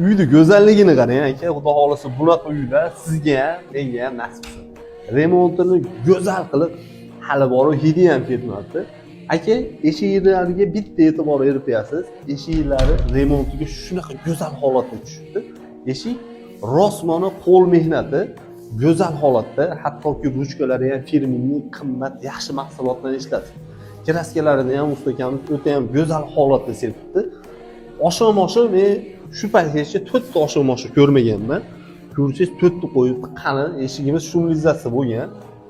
Uyni go'zalligini qarang aka, xudo xolasa bunaqa uylar sizga ham, menga ham nasib qilsin. Remontini go'zal qilib, hali bor hidi ham ketmabdi. Aka, eshiklariga bitta e'tibor beryapsiz. Eshiklari remontiga shunaqa go'zal holatda tushibdi. Eshik rosmona qo'l mehnati, go'zal holatda, hattoki ruchkalari ham firmenning qimmat, yaxshi mahsulotdan ishlatilgan. Kraskalarini ham ustakamiz o'ta ham go'zal holatda sepibdi. Oshom-oshom men shu paytgacha 4 ta oshom-oshom ko'rmaganman. Ko'rsangiz 4 ta qo'yibdi. Qani eshigimiz shumlizatsiya bo'lgan.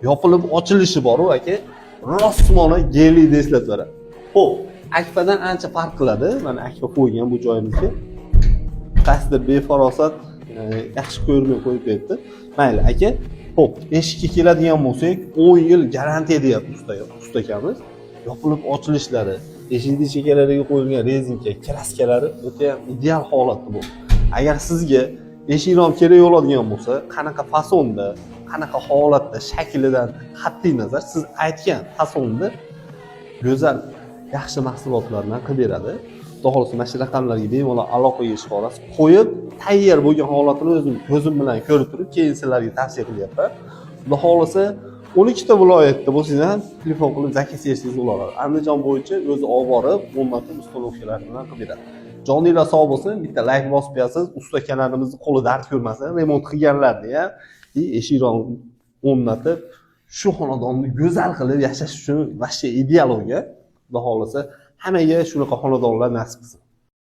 Yopilib ochilishi bor-ku aka. Rosmona gelida eslatib beradi. Xo'p, Akfadan ancha farq qiladi. Mana Akfa qo'ygan bu joyimizga. Qasdi befarosat yaxshi ko'rmay qo'yib beribdi. Mayli aka. Xo'p, eshikka keladigan bo'lsak, 10 yil garantiya deyapti ustakamiz. Yopilib ochilishlari, eshikning chekalariga qo'yilgan rezinka, kraskalari o'ta ham ideal holatda bu. Agar sizga eshik rom kerak bo'ladigan bo'lsa, qanaqa fasonda, qanaqa holatda, shaklidan qat'iy nazar siz aytgan fasonda go'zal, yaxshi mahsulotlardan qilib beradi. Xudo xolasa mana shu raqamlarga bemalol aloqaga chiqa olasiz. Qo'yib, tayyor bo'lgan holatini o'zim ko'zim bilan ko'rib turib, keyin sizlarga tavsiya qilyapman. Xudo xolasa 12 ta viloyatda bo'lsangiz ham telefon qilib zakaz bersangiz bo'ladi. Andijon bo'yicha o'zi olib borib, o'rnatib ustalovchilar bilan qilib beradi. Joninglar sog' bo'lsin, bitta like bosib qo'yasiz. Usta kanalimizni qo'li dard ko'rmasin. Remont qilganlarni ham eshikron o'rnatib, shu xonadonni go'zal qilib yashash uchun vashcha ideal bo'lgan. Xudo xolasa hammaga shunaqa xonadonlar nasib qilsin.